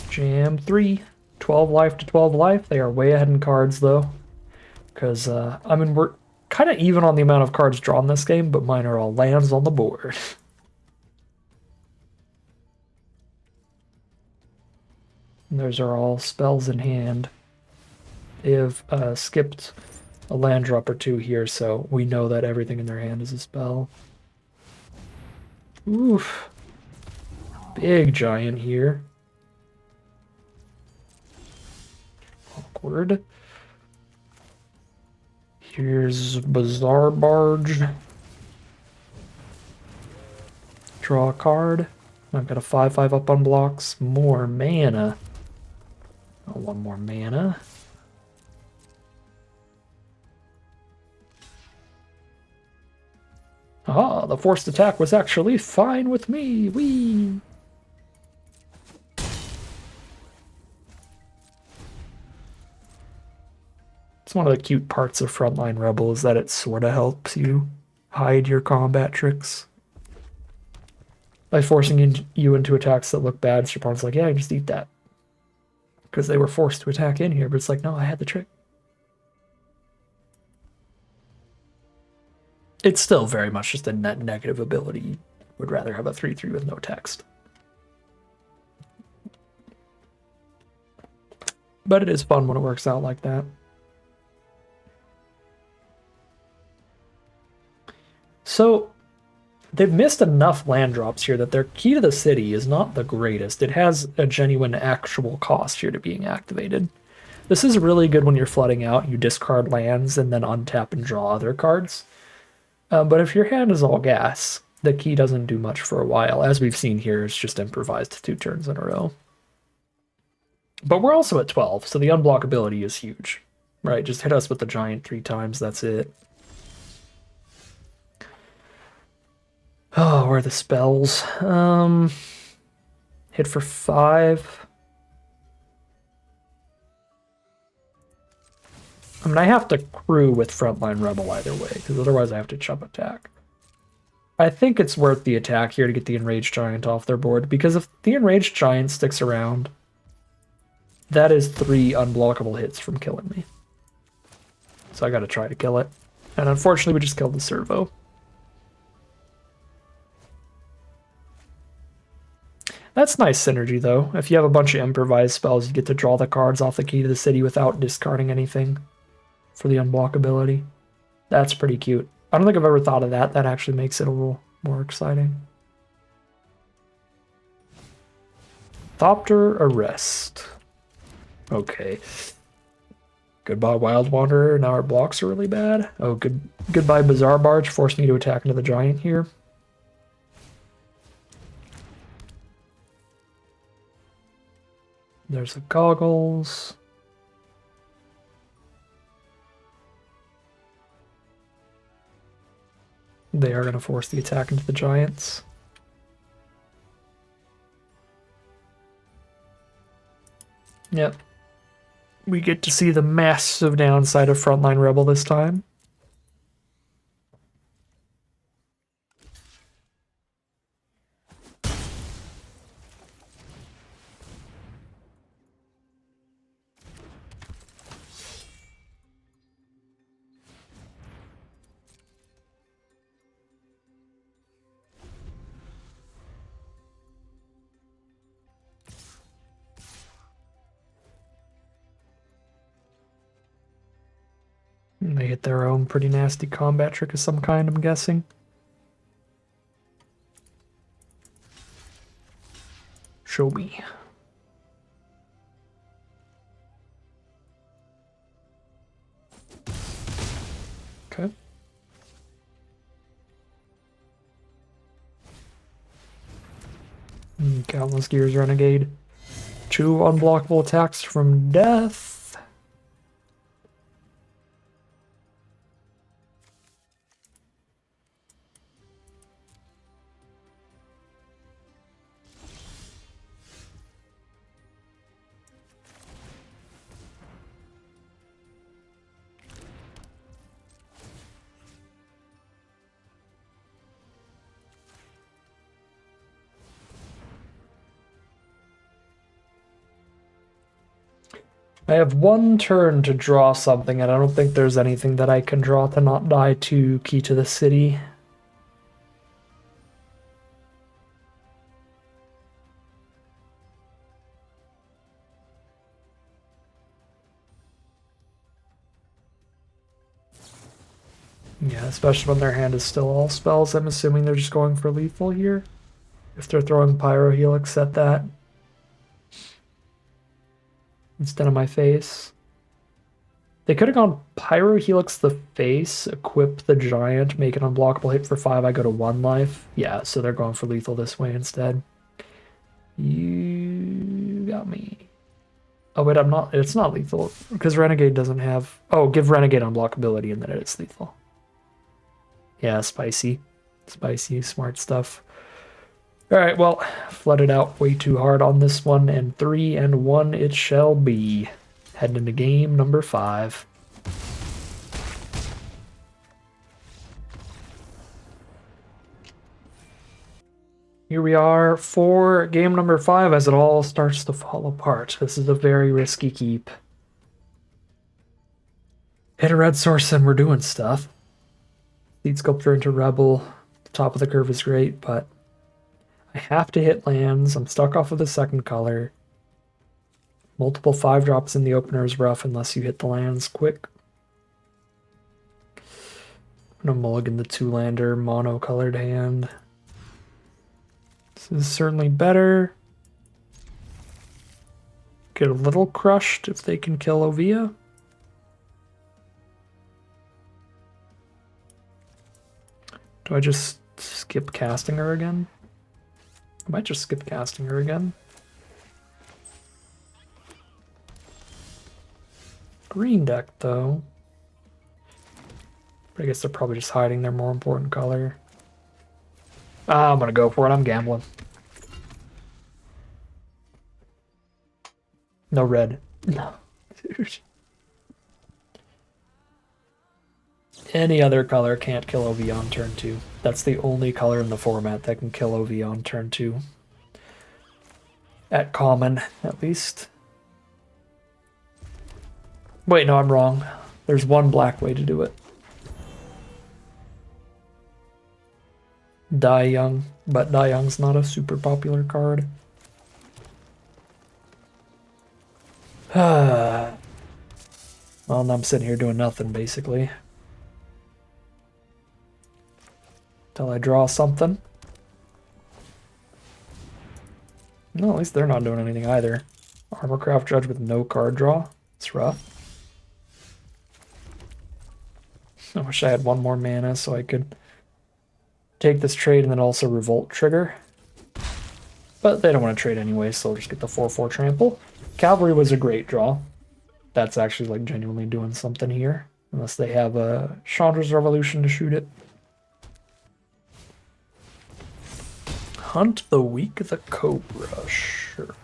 Jam 3. 12 life to 12 life. They are way ahead in cards, though. Because, I mean, we're kind of even on the amount of cards drawn this game, but mine are all lands on the board. And those are all spells in hand. They've skipped a land drop or 2 here, so we know that everything in their hand is a spell. Oof. Big giant here. Awkward. Here's Bizarre Barge. Draw a card. I've got a 5/5 up on blocks. More mana. Oh, 1 more mana. Ah, the forced attack was actually fine with me. Whee! It's one of the cute parts of Frontline Rebel is that it sort of helps you hide your combat tricks. By forcing you into attacks that look bad, your opponent's like, yeah, just eat that. Because they were forced to attack in here, but it's like, no, I had the trick. It's still very much just a net negative ability. Would rather have a 3/3 with no text. But it is fun when it works out like that. So, they've missed enough land drops here that their Key to the City is not the greatest. It has a genuine actual cost here to being activated. This is really good when you're flooding out, you discard lands and then untap and draw other cards. But if your hand is all gas, the key doesn't do much for a while. As we've seen here, it's just improvised 2 turns in a row. But we're also at 12, so the unblockability is huge. Right, just hit us with the giant 3 times, that's it. Oh, where are the spells? Hit for 5. I mean, I have to crew with Frontline Rebel either way, because otherwise I have to chump attack. I think it's worth the attack here to get the Enraged Giant off their board, because if the Enraged Giant sticks around, That is 3 unblockable hits from killing me. So I gotta try to kill it. And unfortunately, we just killed the servo. That's nice synergy, though. If you have a bunch of improvised spells, you get to draw the cards off the key to the city without discarding anything for the unblockability. That's pretty cute. I don't think I've ever thought of that. That actually makes it a little more exciting. Thopter Arrest. Okay. Goodbye, Wild Wanderer. Now our blocks are really bad. Oh, goodbye, Bizarre Barge. Forced me to attack into the giant here. There's the goggles. They are going to force the attack into the giants. Yep. We get to see the massive downside of Frontline Rebel this time. And they hit their own pretty nasty combat trick of some kind, I'm guessing. Show me. Okay. Countless Gears Renegade. 2 unblockable attacks from death. I have 1 turn to draw something, and I don't think there's anything that I can draw to not die to Key to the City. Yeah, especially when their hand is still all spells. I'm assuming they're just going for lethal here. If they're throwing Pyro Helix at that instead of my face. They could have gone Pyro Helix the face, equip the giant, make an unblockable hit for 5, I go to 1 life. Yeah, so they're going for lethal this way instead. You got me. Oh wait, I'm not, it's not lethal, because Renegade doesn't have, oh, give Renegade unblockability and then it's lethal. Yeah, spicy. Spicy, smart stuff. Alright, well, flooded out way too hard on this one, and 3-1 it shall be. Heading into game number 5. Here we are for game number 5 as it all starts to fall apart. This is a very risky keep. Hit a red source and we're doing stuff. Lead Sculptor into Rebel. The top of the curve is great, but I have to hit lands. I'm stuck off of the second color. Multiple 5-drops in the opener is rough unless you hit the lands quick. I'm gonna mulligan the 2-lander mono-colored hand. This is certainly better. Get a little crushed if they can kill Ovia. Do I just skip casting her again? I might just skip casting her again. Green deck, though. But I guess they're probably just hiding their more important color. I'm gonna go for it. I'm gambling. No red. No. Dude. Any other color can't kill OV on turn 2. That's the only color in the format that can kill OV on turn 2. At common, at least. Wait, no, I'm wrong. There's one black way to do it. Die Young, but Die Young's not a super popular card. Well, now I'm sitting here doing nothing, basically. Till I draw something. No, at least they're not doing anything either. Armorcraft Judge with no card draw. It's rough. I wish I had one more mana so I could take this trade and then also Revolt trigger. But they don't want to trade anyway, so I'll just get the 4/4 trample. Cavalry was a great draw. That's actually like genuinely doing something here. Unless they have a Chandra's Revolution to shoot it. Hunt the Weak the Cobra, sure.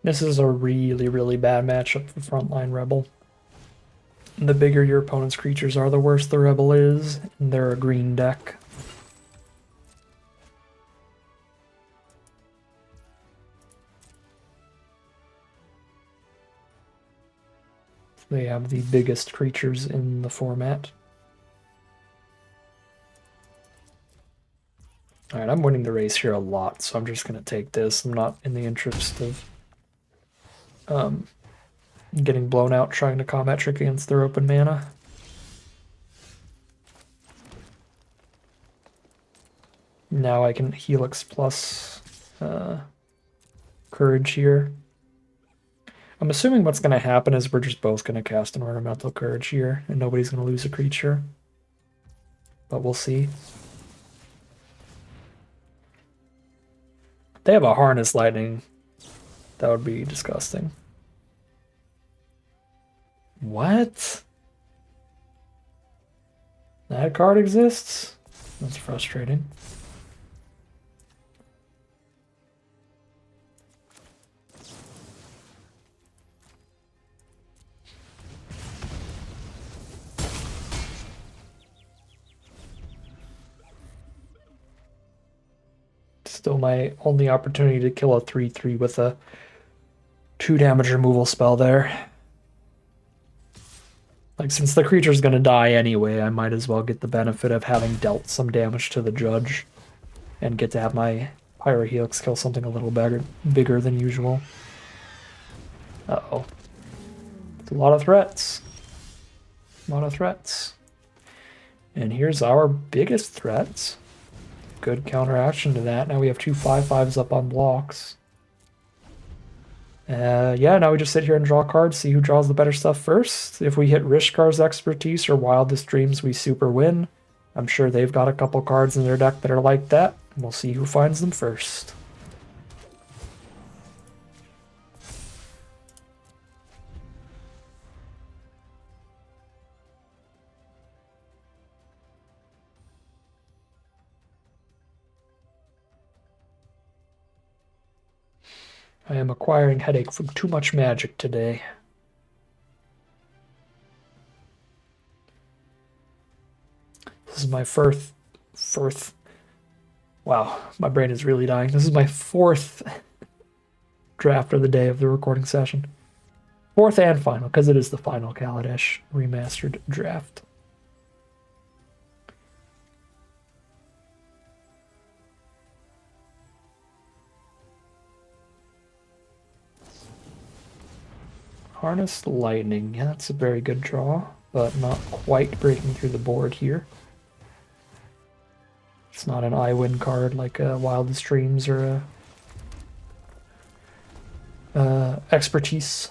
This is a really, really bad matchup for Frontline Rebel. The bigger your opponent's creatures are, the worse the Rebel is, and they're a green deck. They have the biggest creatures in the format. Alright, I'm winning the race here a lot, so I'm just going to take this. I'm not in the interest of getting blown out trying to combat trick against their open mana. Now I can Helix plus Courage here. I'm assuming what's going to happen is we're just both going to cast an Ornamental Courage here, and nobody's going to lose a creature. But we'll see. They have a Harness Lightning. That would be disgusting. What? That card exists? That's frustrating. Still my only opportunity to kill a 3/3 with a 2 damage removal spell there. Like, since the creature's gonna die anyway, I might as well get the benefit of having dealt some damage to the judge and get to have my Pyrohelix kill something a little bigger than usual. Uh-oh. It's a lot of threats. A lot of threats. And here's our biggest threats. Good counteraction to that. Now we have 2 5/5s up on blocks. Yeah, now we just sit here and draw cards, see who draws the better stuff first. If we hit Rishkar's Expertise or Wildest Dreams, we super win. I'm sure they've got a couple cards in their deck that are like that. We'll see who finds them first. I am acquiring headache from too much magic today. This is my fourth. Wow, my brain is really dying. This is my 4th draft of the day of the recording session. 4th and final, because it is the final Kaladesh Remastered draft. Harness Lightning. Yeah, that's a very good draw, but not quite breaking through the board here. It's not an I-win card like a Wildest Dreams or a Expertise.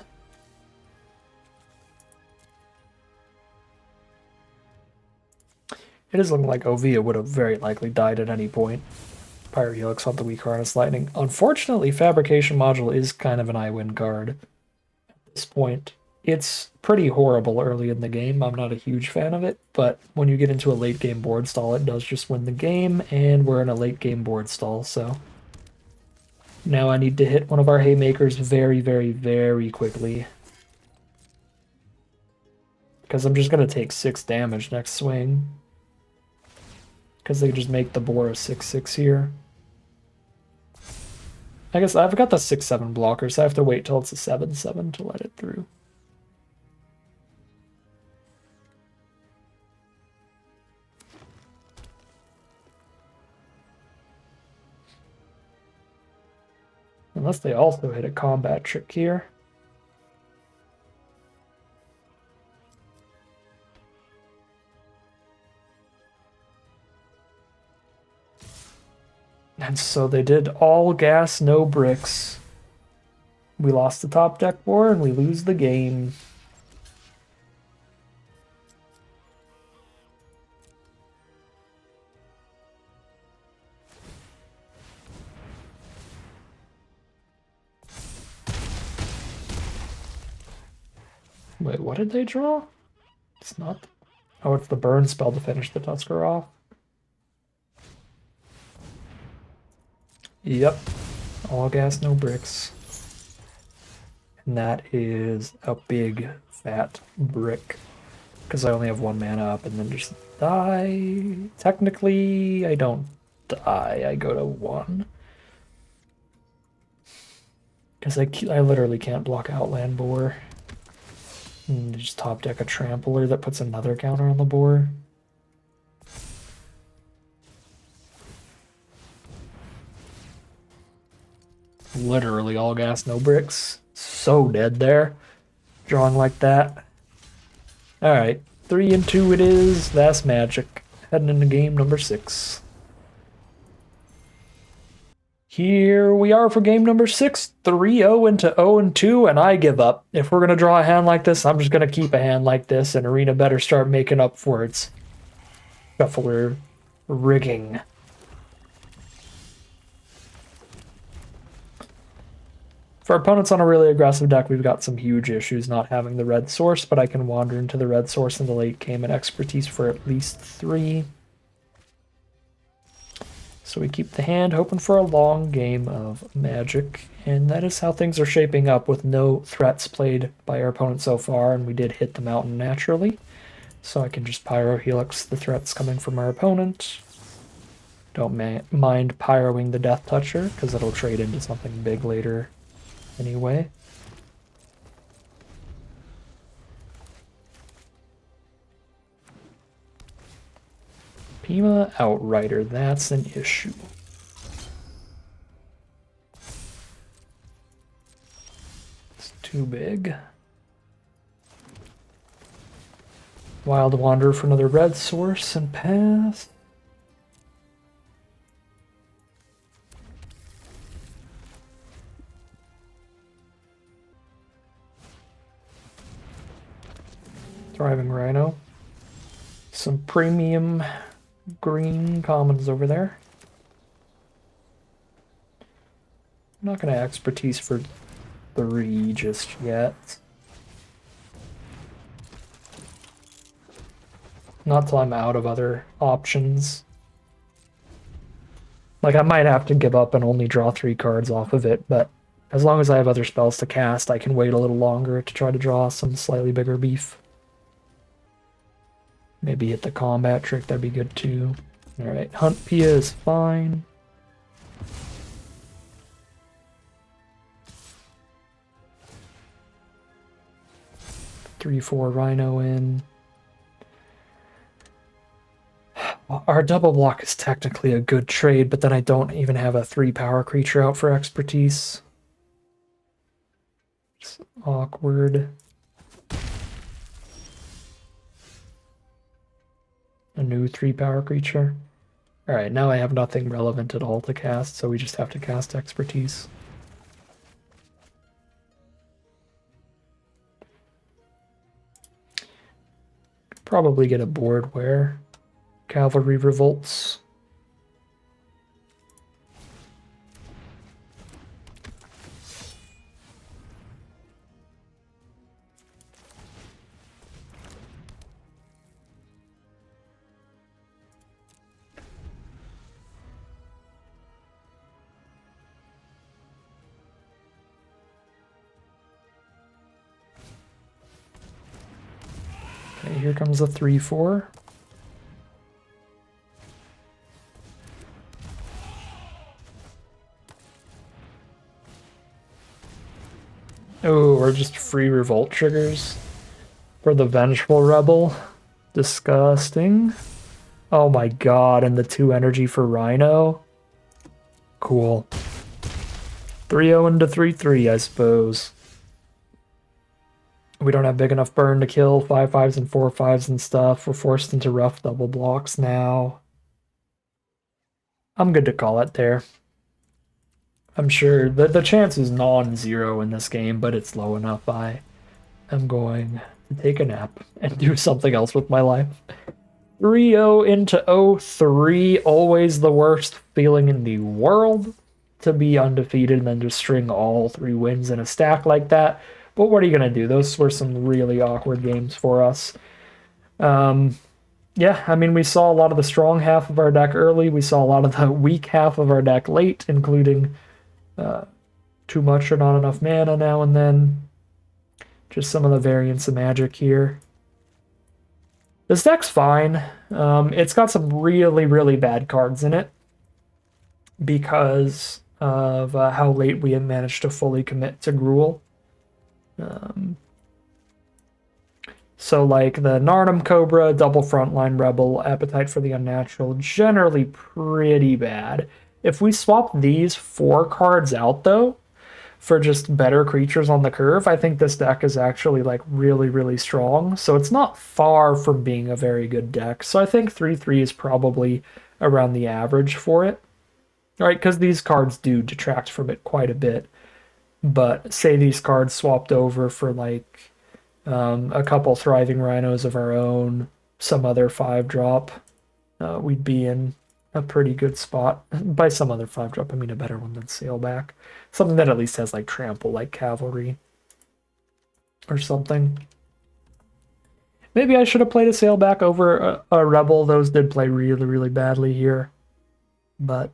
It is looking like Ovia would have very likely died at any point. Pyrohelix on the weak Harness Lightning. Unfortunately, Fabrication Module is kind of an I-win card. This point. It's pretty horrible early in the game. I'm not a huge fan of it, but when you get into a late game board stall, it does just win the game, and we're in a late game board stall, so now I need to hit one of our haymakers very, very, very quickly. Because I'm just going to take 6 damage next swing. Because they just make the boar a 6/6 here. I guess I've got the 6/7 blocker, so I have to wait till it's a 7/7 to let it through. Unless they also hit a combat trick here. And so they did all gas, no bricks. We lost the top deck war and we lose the game. Wait, what did they draw? It's not... Oh, it's the burn spell to finish the Tusker off. Yep. All gas, no bricks. And that is a big, fat brick. Because I only have 1 mana up and then just die. Technically, I don't die. I go to 1. Because I literally can't block Outland Boar. And just top deck a Trampler that puts another counter on the board. Literally all gas, no bricks. So dead there. Drawing like that. Alright, 3-2 it is. That's magic. Heading into game number 6. Here we are for game number 6, 3-0 into 0-2, and I give up. If we're going to draw a hand like this, I'm just going to keep a hand like this, and Arena better start making up for its shuffler rigging. For opponents on a really aggressive deck, we've got some huge issues not having the red source, but I can wander into the red source in the late game and expertise for at least 3. So we keep the hand, hoping for a long game of Magic, and that is how things are shaping up with no threats played by our opponent so far, and we did hit the mountain naturally. So I can just Pyro Helix the threats coming from our opponent. Don't mind Pyroing the Death Toucher, because it'll trade into something big later anyway. Pima Outrider, that's an issue. It's too big. Wild Wanderer for another red source and pass. Thriving Rhino. Some premium green commons over there. I'm not going to expertise for 3 just yet. Not till I'm out of other options. Like, I might have to give up and only draw 3 cards off of it, but as long as I have other spells to cast, I can wait a little longer to try to draw some slightly bigger beef. Maybe hit the combat trick, that'd be good too. Alright, Hunt Pia is fine. Three, 4 Rhino in. Our double block is technically a good trade, but then I don't even have a 3 power creature out for expertise. It's awkward. A new 3 power creature. Alright, now I have nothing relevant at all to cast, so we just have to cast expertise. Probably get a board where Cavalry revolts. here comes a 3/4. Oh, we're just free revolt triggers for the Vengeful Rebel. Disgusting. Oh my god, and the 2 energy for Rhino. Cool. 3-0 into 3-3, I suppose. We don't have big enough burn to kill 5/5s and 4/5s and stuff. We're forced into rough double blocks now. I'm good to call it there. I'm sure the chance is non-zero in this game, but it's low enough. I am going to take a nap and do something else with my life. 3-0 into 0-3, always the worst feeling in the world to be undefeated and then just string all 3 wins in a stack like that. But what are you going to do? Those were some really awkward games for us. Yeah, I mean, we saw a lot of the strong half of our deck early. We saw a lot of the weak half of our deck late, including too much or not enough mana now and then. Just some of the variants of Magic here. This deck's fine. It's got some really, really bad cards in it because of how late we have managed to fully commit to Gruul. So like the Narnum Cobra, Double Frontline Rebel, Appetite for the Unnatural, generally pretty bad. If we swap these 4 cards out though, for just better creatures on the curve, I think this deck is actually like really, really strong. So it's not far from being a very good deck. So I think 3/3 is probably around the average for it. Right, because these cards do detract from it quite a bit. But say these cards swapped over for like a couple Thriving Rhinos of our own, some other 5-drop, we'd be in a pretty good spot. By some other 5-drop, I mean a better one than Sailback. Something that at least has like Trample, like Cavalry or something. Maybe I should have played a Sailback over a Rebel. Those did play really, really badly here. But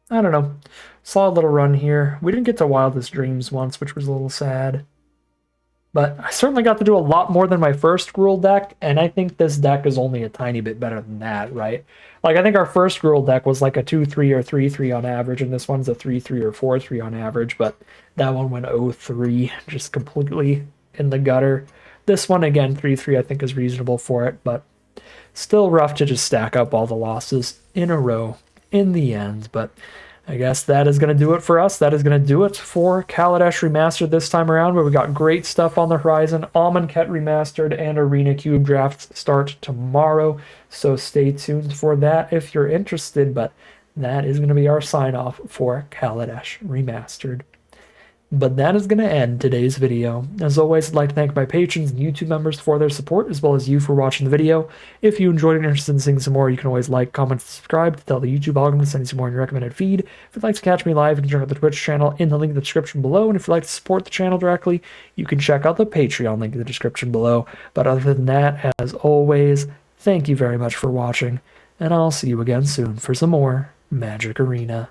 I don't know. Saw a little run here. We didn't get to Wildest Dreams once, which was a little sad. But I certainly got to do a lot more than my first Gruul deck, and I think this deck is only a tiny bit better than that, right? Like, I think our first Gruul deck was like a 2-3 or 3-3 on average, and this one's a 3-3 or 4-3 on average, but that one went 0-3, just completely in the gutter. This one, again, 3-3 I think is reasonable for it, but still rough to just stack up all the losses in a row in the end, but I guess that is going to do it for us. That is going to do it for Kaladesh Remastered this time around, where we got great stuff on the horizon. Amonkhet Remastered and Arena Cube drafts start tomorrow, so stay tuned for that if you're interested, but that is going to be our sign-off for Kaladesh Remastered. But that is going to end today's video. As always, I'd like to thank my patrons and YouTube members for their support, as well as you for watching the video. If you enjoyed and are interested in seeing some more, you can always like, comment, subscribe to tell the YouTube algorithm to send you some more in your recommended feed. If you'd like to catch me live, you can check out the Twitch channel in the link in the description below. And if you'd like to support the channel directly, you can check out the Patreon link in the description below. But other than that, as always, thank you very much for watching, and I'll see you again soon for some more Magic Arena.